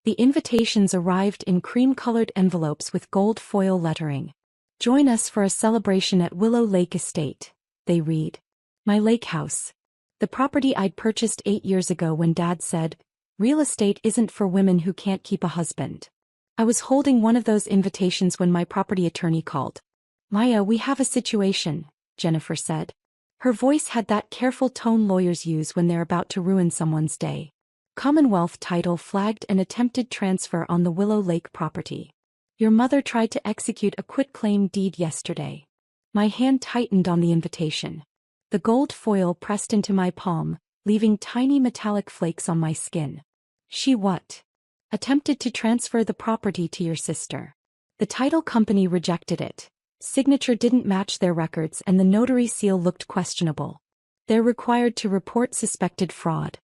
The invitations arrived in cream-colored envelopes with gold foil lettering. "Join us for a celebration at Willow Lake Estate," they read. My Lakehouse. The property I'd purchased 8 years ago when Dad said, "Real estate isn't for women who can't keep a husband." I was holding one of those invitations when my property attorney called. "Maya, we have a situation," Jennifer said. Her voice had that careful tone lawyers use when they're about to ruin someone's day. Commonwealth Title flagged an attempted transfer on the Willow Lake property. "Your mother tried to execute a quitclaim deed yesterday." My hand tightened on the invitation. The gold foil pressed into my palm, leaving tiny metallic flakes on my skin. "She what?" "Attempted to transfer the property to your sister. The title company rejected it. Signature didn't match their records and the notary seal looked questionable. They're required to report suspected fraud.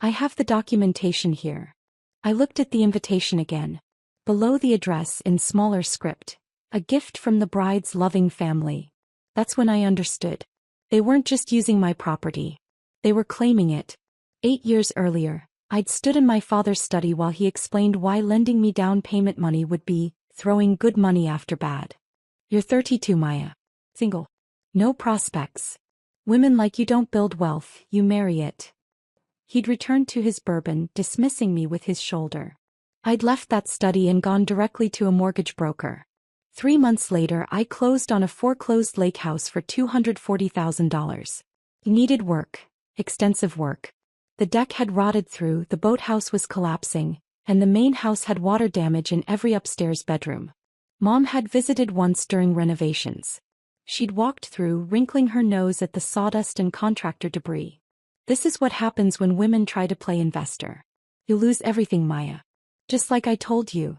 I have the documentation here." I looked at the invitation again. Below the address in smaller script, "A gift from the bride's loving family." That's when I understood. They weren't just using my property. They were claiming it. 8 years earlier, I'd stood in my father's study while he explained why lending me down payment money would be throwing good money after bad. "You're 32, Maya. Single. No prospects. Women like you don't build wealth, you marry it." He'd returned to his bourbon, dismissing me with his shoulder. I'd left that study and gone directly to a mortgage broker. 3 months later, I closed on a foreclosed lake house for $240,000. It needed work, extensive work. The deck had rotted through, the boathouse was collapsing, and the main house had water damage in every upstairs bedroom. Mom had visited once during renovations. She'd walked through, wrinkling her nose at the sawdust and contractor debris. "This is what happens when women try to play investor. You lose everything, Maya. Just like I told you."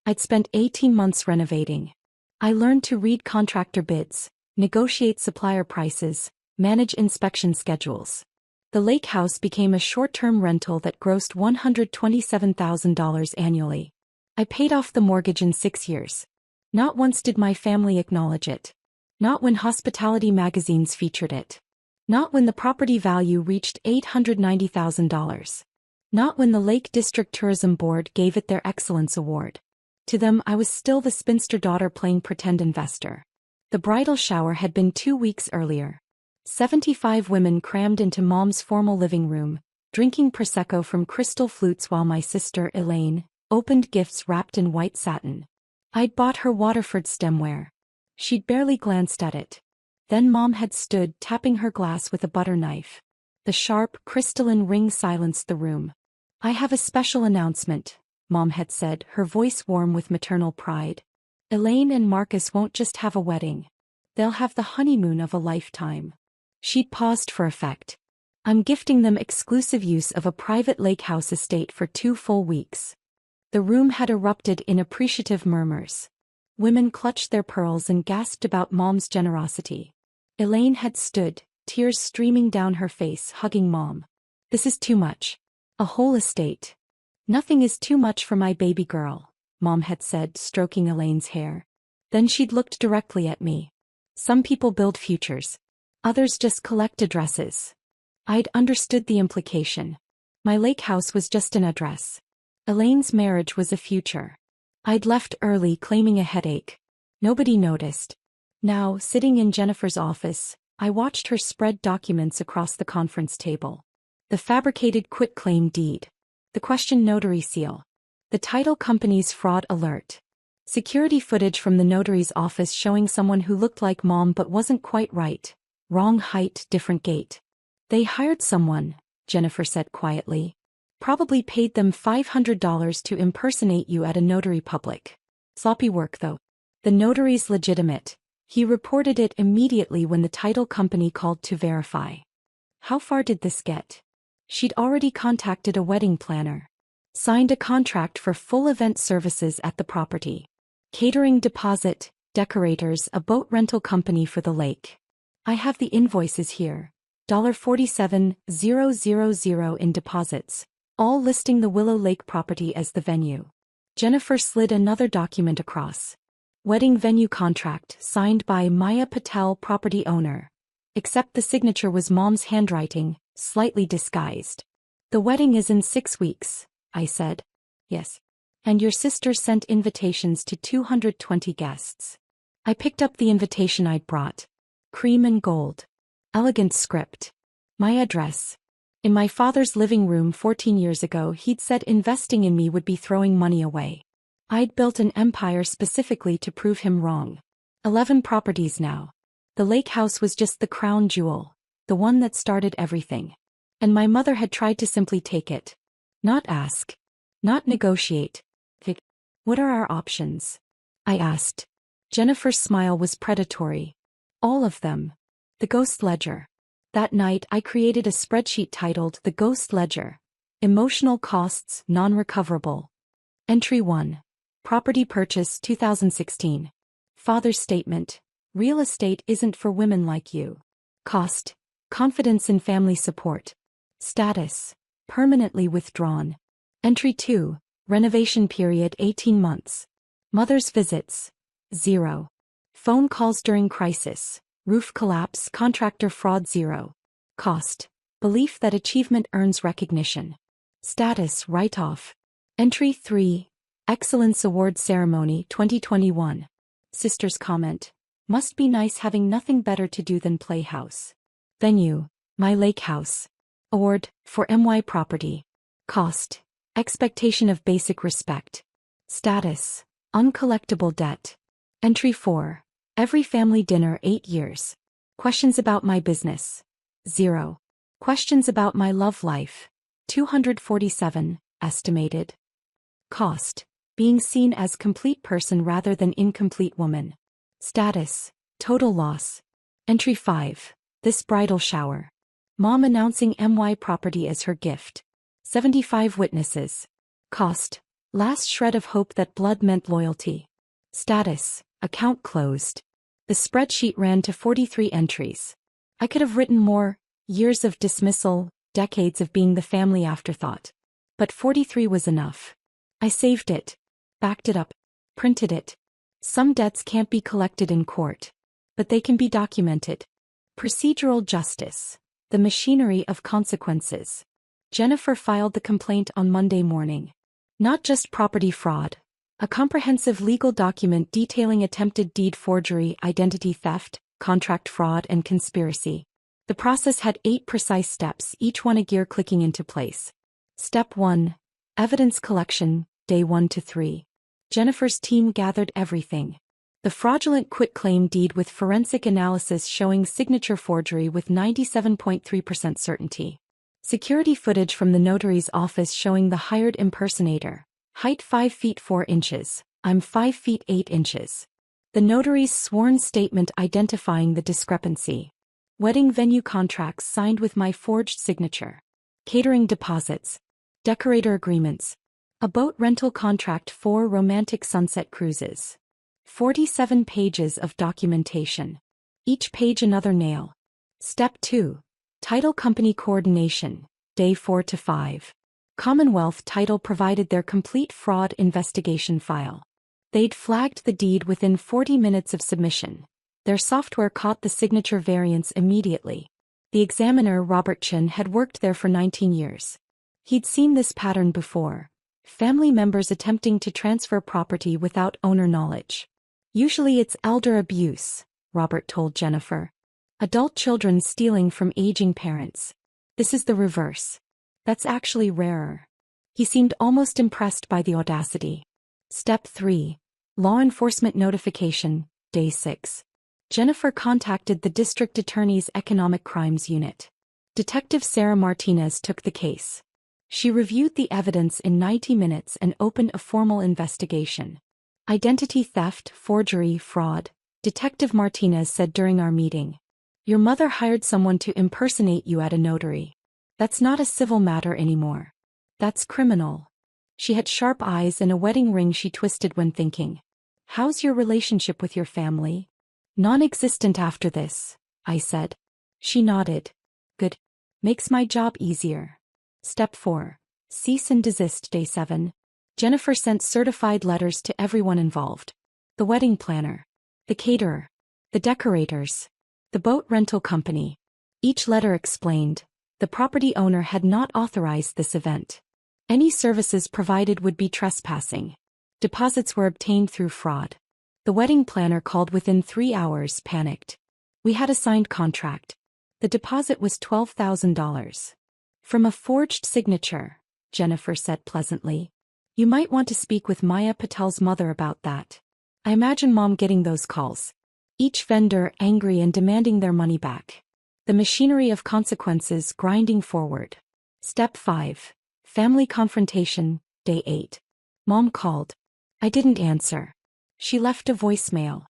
I'd spent 18 months renovating. I learned to read contractor bids, negotiate supplier prices, manage inspection schedules. The lake house became a short-term rental that grossed $127,000 annually. I paid off the mortgage in 6 years. Not once did my family acknowledge it. Not when hospitality magazines featured it. Not when the property value reached $890,000. Not when the Lake District Tourism Board gave it their Excellence Award. To them, I was still the spinster daughter playing pretend investor. The bridal shower had been 2 weeks earlier. 75 women crammed into Mom's formal living room, drinking Prosecco from crystal flutes while my sister, Elaine, opened gifts wrapped in white satin. I'd bought her Waterford stemware. She'd barely glanced at it. Then Mom had stood tapping her glass with a butter knife. The sharp, crystalline ring silenced the room. "I have a special announcement," Mom had said, her voice warm with maternal pride. "Elaine and Marcus won't just have a wedding. They'll have the honeymoon of a lifetime." She'd paused for effect. "I'm gifting them exclusive use of a private lakehouse estate for 2 full weeks." The room had erupted in appreciative murmurs. Women clutched their pearls and gasped about Mom's generosity. Elaine had stood, tears streaming down her face, hugging Mom. "This is too much. A whole estate." "Nothing is too much for my baby girl," Mom had said, stroking Elaine's hair. Then she'd looked directly at me. "Some people build futures. Others just collect addresses." I'd understood the implication. My lake house was just an address. Elaine's marriage was a future. I'd left early, claiming a headache. Nobody noticed. Now, sitting in Jennifer's office, I watched her spread documents across the conference table. The fabricated quitclaim deed. The questioned notary seal. The title company's fraud alert. Security footage from the notary's office showing someone who looked like Mom but wasn't quite right. Wrong height, different gait. "They hired someone," Jennifer said quietly. "Probably paid them $500 to impersonate you at a notary public. Sloppy work though. The notary's legitimate. He reported it immediately when the title company called to verify." How far did this get? She'd already contacted a wedding planner. Signed a contract for full event services at the property. Catering deposit, decorators, a boat rental company for the lake. I have the invoices here. $47,000 in deposits, all listing the Willow Lake property as the venue. Jennifer slid another document across. Wedding venue contract signed by Maya Patel, property owner. Except the signature was Mom's handwriting, slightly disguised. "The wedding is in 6 weeks," I said. "Yes." And your sister sent invitations to 220 guests. I picked up the invitation I'd brought. Cream and gold. Elegant script. My address. In my father's living room 14 years ago, he'd said investing in me would be throwing money away. I'd built an empire specifically to prove him wrong. 11 properties now. The Lakehouse was just the crown jewel, the one that started everything. And my mother had tried to simply take it. Not ask. Not negotiate. What are our options? I asked. Jennifer's smile was predatory. All of them. The ghost ledger. That night I created a spreadsheet titled The Ghost Ledger. Emotional costs non-recoverable. Entry 1. Property purchase 2016. Father's statement. Real estate isn't for women like you. Cost. Confidence in family support. Status. Permanently withdrawn. Entry 2. Renovation period 18 months. Mother's visits. 0. Phone calls during crisis. Roof collapse, contractor fraud 0. Cost. Belief that achievement earns recognition. Status write-off. Entry 3. Excellence Award Ceremony 2021. Sister's comment. Must be nice having nothing better to do than play house. Venue. My Lakehouse. Award, for MY property. Cost. Expectation of basic respect. Status. Uncollectible debt. Entry 4. Every family dinner 8 years. Questions about my business. 0. Questions about my love life. 247, estimated. Cost. Being seen as complete person rather than incomplete woman. Status. Total loss. Entry 5. This bridal shower. Mom announcing MY property as her gift. 75 witnesses. Cost. Last shred of hope that blood meant loyalty. Status. Account closed. The spreadsheet ran to 43 entries. I could have written more. Years of dismissal, decades of being the family afterthought. But 43 was enough. I saved it. Backed it up. Printed it. Some debts can't be collected in court. But they can be documented. Procedural justice. The machinery of consequences. Jennifer filed the complaint on Monday morning. Not just property fraud. A comprehensive legal document detailing attempted deed forgery, identity theft, contract fraud, and conspiracy. The process had 8 precise steps, each one a gear clicking into place. Step 1. Evidence collection, day 1 to 3. Jennifer's team gathered everything. The fraudulent quitclaim deed with forensic analysis showing signature forgery with 97.3% certainty. Security footage from the notary's office showing the hired impersonator. Height 5 feet 4 inches. I'm 5 feet 8 inches. The notary's sworn statement identifying the discrepancy. Wedding venue contracts signed with my forged signature. Catering deposits. Decorator agreements. A boat rental contract for romantic sunset cruises. 47 pages of documentation. Each page another nail. Step 2. Title company coordination, day 4 to 5. Commonwealth Title provided their complete fraud investigation file. They'd flagged the deed within 40 minutes of submission. Their software caught the signature variance immediately. The examiner, Robert Chin, had worked there for 19 years. He'd seen this pattern before. Family members attempting to transfer property without owner knowledge. Usually it's elder abuse, Robert told Jennifer. Adult children stealing from aging parents. This is the reverse. That's actually rarer. He seemed almost impressed by the audacity. Step 3. Law enforcement notification, day 6. Jennifer contacted the district attorney's economic crimes unit. Detective Sarah Martinez took the case. She reviewed the evidence in 90 minutes and opened a formal investigation. Identity theft, forgery, fraud, Detective Martinez said during our meeting. Your mother hired someone to impersonate you at a notary. That's not a civil matter anymore. That's criminal. She had sharp eyes and a wedding ring she twisted when thinking. How's your relationship with your family? Non-existent after this, I said. She nodded. Good. Makes my job easier. Step 4. Cease and desist, day 7. Jennifer sent certified letters to everyone involved. The wedding planner. The caterer. The decorators. The boat rental company. Each letter explained, the property owner had not authorized this event. Any services provided would be trespassing. Deposits were obtained through fraud. The wedding planner called within 3 hours, panicked. We had a signed contract. The deposit was $12,000. From a forged signature, Jennifer said pleasantly. You might want to speak with Maya Patel's mother about that. I imagine Mom getting those calls. Each vendor angry and demanding their money back. The machinery of consequences grinding forward. Step 5. Family confrontation, day 8. Mom called. I didn't answer. She left a voicemail.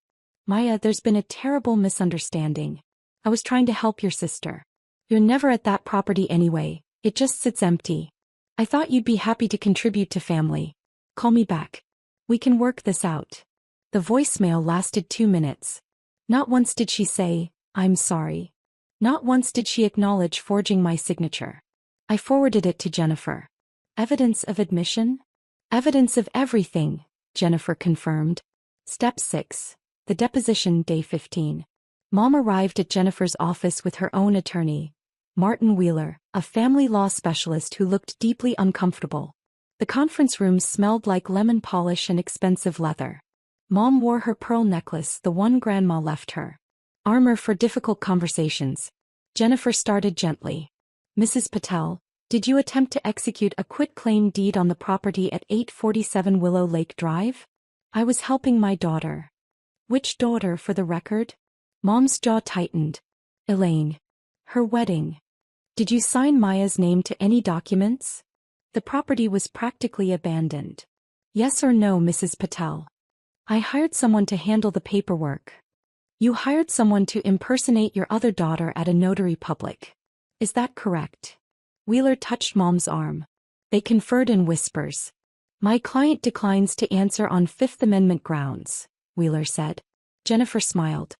Maya, there's been a terrible misunderstanding. I was trying to help your sister. You're never at that property anyway, it just sits empty. I thought you'd be happy to contribute to family. Call me back. We can work this out. The voicemail lasted 2 minutes. Not once did she say, I'm sorry. Not once did she acknowledge forging my signature. I forwarded it to Jennifer. Evidence of admission? Evidence of everything, Jennifer confirmed. Step 6. The deposition, day 15. Mom arrived at Jennifer's office with her own attorney, Martin Wheeler, a family law specialist who looked deeply uncomfortable. The conference room smelled like lemon polish and expensive leather. Mom wore her pearl necklace, the one Grandma left her. Armor for difficult conversations. Jennifer started gently. Mrs. Patel, did you attempt to execute a quitclaim deed on the property at 847 Willow Lake Drive? I was helping my daughter. Which daughter, for the record? Mom's jaw tightened. Elaine. Her wedding. Did you sign Maya's name to any documents? The property was practically abandoned. Yes or no, Mrs. Patel? I hired someone to handle the paperwork. You hired someone to impersonate your other daughter at a notary public. Is that correct? Wheeler touched Mom's arm. They conferred in whispers. My client declines to answer on Fifth Amendment grounds, Wheeler said. Jennifer smiled.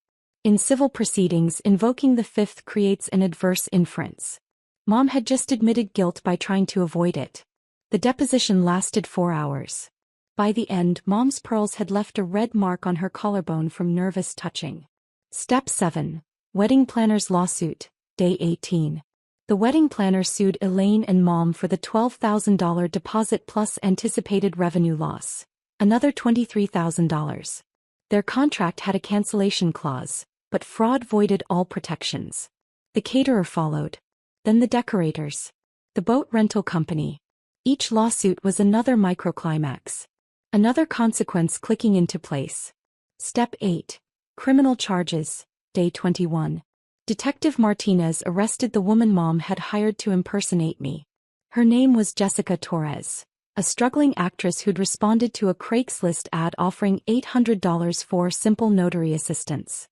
In civil proceedings, invoking the Fifth creates an adverse inference. Mom had just admitted guilt by trying to avoid it. The deposition lasted 4 hours. By the end, Mom's pearls had left a red mark on her collarbone from nervous touching. Step 7. Wedding planner's lawsuit, day 18. The wedding planner sued Elaine and Mom for the $12,000 deposit plus anticipated revenue loss. Another $23,000. Their contract had a cancellation clause, but fraud voided all protections. The caterer followed. Then the decorators. The boat rental company. Each lawsuit was another microclimax. Another consequence clicking into place. Step 8. Criminal charges, day 21. Detective Martinez arrested the woman Mom had hired to impersonate me. Her name was Jessica Torres, a struggling actress who'd responded to a Craigslist ad offering $800 for simple notary assistance.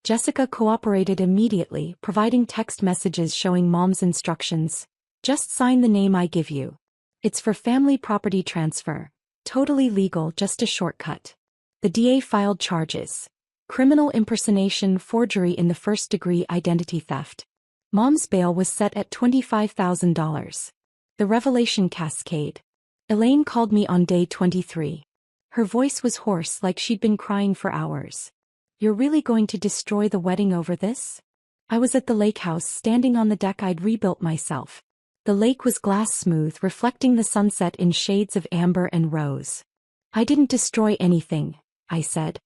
Jessica cooperated immediately, providing text messages showing Mom's instructions. Just sign the name I give you. It's for family property transfer. Totally legal, just a shortcut. The DA filed charges. Criminal impersonation, forgery in the first-degree identity theft. Mom's bail was set at $25,000. The revelation cascade. Elaine called me on day 23. Her voice was hoarse, like she'd been crying for hours. You're really going to destroy the wedding over this? I was at the Lakehouse, standing on the deck I'd rebuilt myself. The lake was glass smooth, reflecting the sunset in shades of amber and rose. I didn't destroy anything, I said.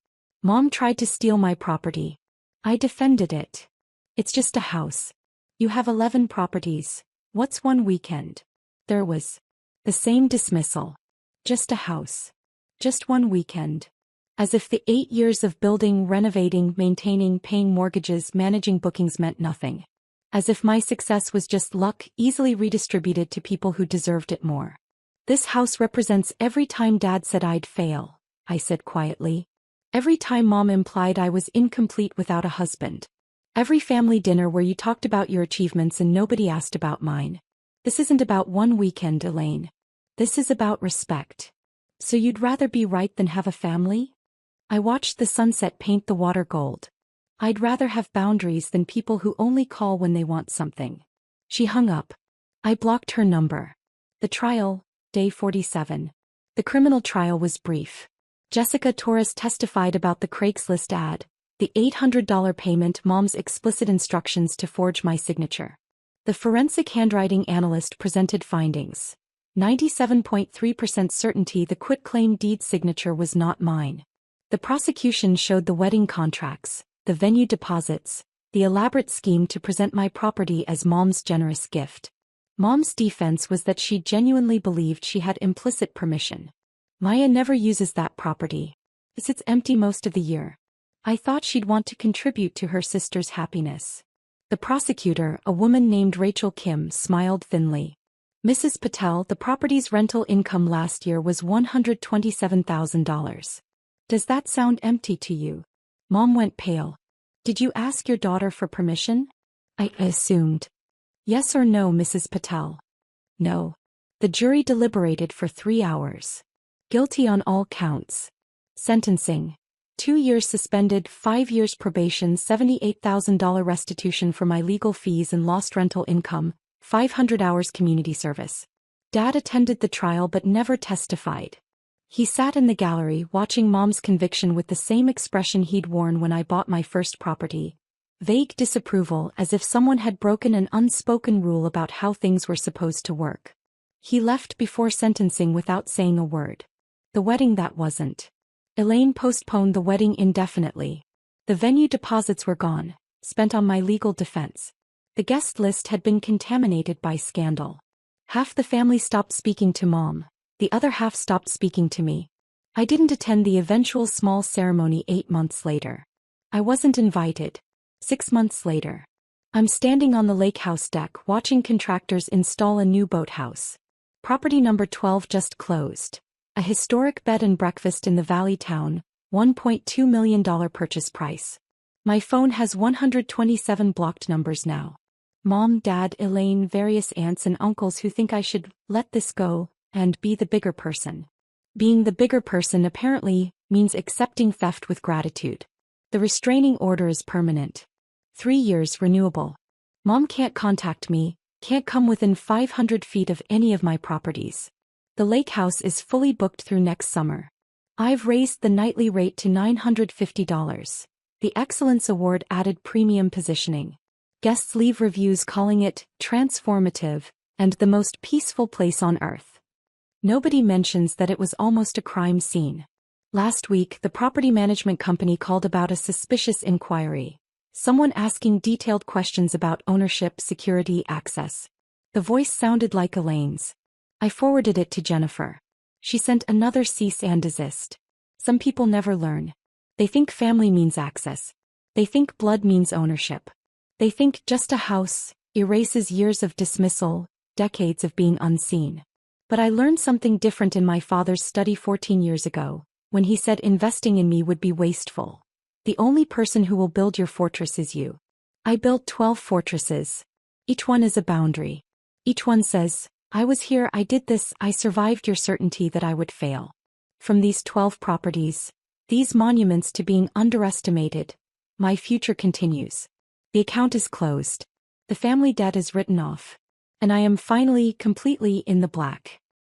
Mom tried to steal my property. I defended it. It's just a house. You have 11 properties. What's one weekend? There was the same dismissal. Just a house. Just one weekend. As if the 8 years of building, renovating, maintaining, paying mortgages, managing bookings meant nothing. As if my success was just luck, easily redistributed to people who deserved it more. This house represents every time Dad said I'd fail, I said quietly. Every time Mom implied I was incomplete without a husband. Every family dinner where you talked about your achievements and nobody asked about mine. This isn't about one weekend, Elaine. This is about respect. So you'd rather be right than have a family? I watched the sunset paint the water gold. I'd rather have boundaries than people who only call when they want something. She hung up. I blocked her number. The trial, day 47. The criminal trial was brief. Jessica Torres testified about the Craigslist ad, the $800 payment, Mom's explicit instructions to forge my signature. The forensic handwriting analyst presented findings. 97.3% certainty the quitclaim deed signature was not mine. The prosecution showed the wedding contracts, the venue deposits, the elaborate scheme to present my property as Mom's generous gift. Mom's defense was that she genuinely believed she had implicit permission. Maya never uses that property. It sits empty most of the year. I thought she'd want to contribute to her sister's happiness. The prosecutor, a woman named Rachel Kim, smiled thinly. Mrs. Patel, the property's rental income last year was $127,000. Does that sound empty to you? Mom went pale. Did you ask your daughter for permission? I assumed. Yes or no, Mrs. Patel? No. The jury deliberated for 3 hours. Guilty on all counts. Sentencing. 2 years suspended, 5 years probation, $78,000 restitution for my legal fees and lost rental income, 500 hours community service. Dad attended the trial but never testified. He sat in the gallery watching Mom's conviction with the same expression he'd worn when I bought my first property. Vague disapproval, as if someone had broken an unspoken rule about how things were supposed to work. He left before sentencing without saying a word. The wedding that wasn't. Elaine postponed the wedding indefinitely. The venue deposits were gone, spent on my legal defense. The guest list had been contaminated by scandal. Half the family stopped speaking to Mom. The other half stopped speaking to me. I didn't attend the eventual small ceremony 8 months later. I wasn't invited. 6 months later. I'm standing on the Lakehouse deck watching contractors install a new boathouse. Property number 12 just closed. A historic bed and breakfast in the valley town, $1.2 million purchase price. My phone has 127 blocked numbers now. Mom, Dad, Elaine, various aunts and uncles who think I should let this go and be the bigger person. Being the bigger person apparently means accepting theft with gratitude. The restraining order is permanent. 3 years renewable. Mom can't contact me, can't come within 500 feet of any of my properties. The Lakehouse is fully booked through next summer. I've raised the nightly rate to $950. The Excellence Award added premium positioning. Guests leave reviews calling it transformative and the most peaceful place on earth. Nobody mentions that it was almost a crime scene. Last week, the property management company called about a suspicious inquiry. Someone asking detailed questions about ownership, security, access. The voice sounded like Elaine's. I forwarded it to Jennifer. She sent another cease and desist. Some people never learn. They think family means access. They think blood means ownership. They think just a house erases years of dismissal, decades of being unseen. But I learned something different in my father's study 14 years ago, when he said investing in me would be wasteful. The only person who will build your fortress is you. I built 12 fortresses. Each one is a boundary. Each one says, I was here, I did this, I survived your certainty that I would fail. From these 12 properties, these monuments to being underestimated, my future continues. The account is closed. The family debt is written off. And I am finally, completely in the black.